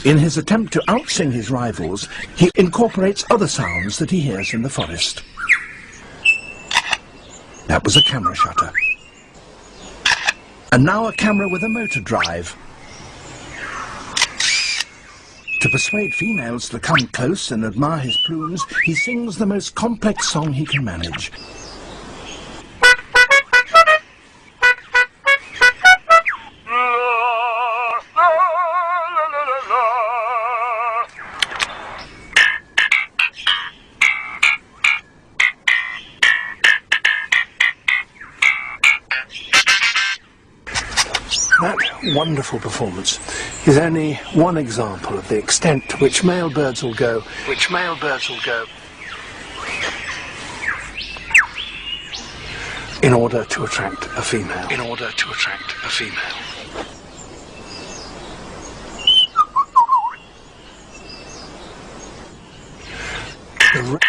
In his attempt to outsing his rivals, he incorporates other sounds that he hears in the forest. That was a camera shutter. And now a camera with a motor drive. To persuade females to come close and admire his plumes, he sings the most complex song he can manage. That wonderful performance is only one example of the extent to which male birds will go, in order to attract a female. The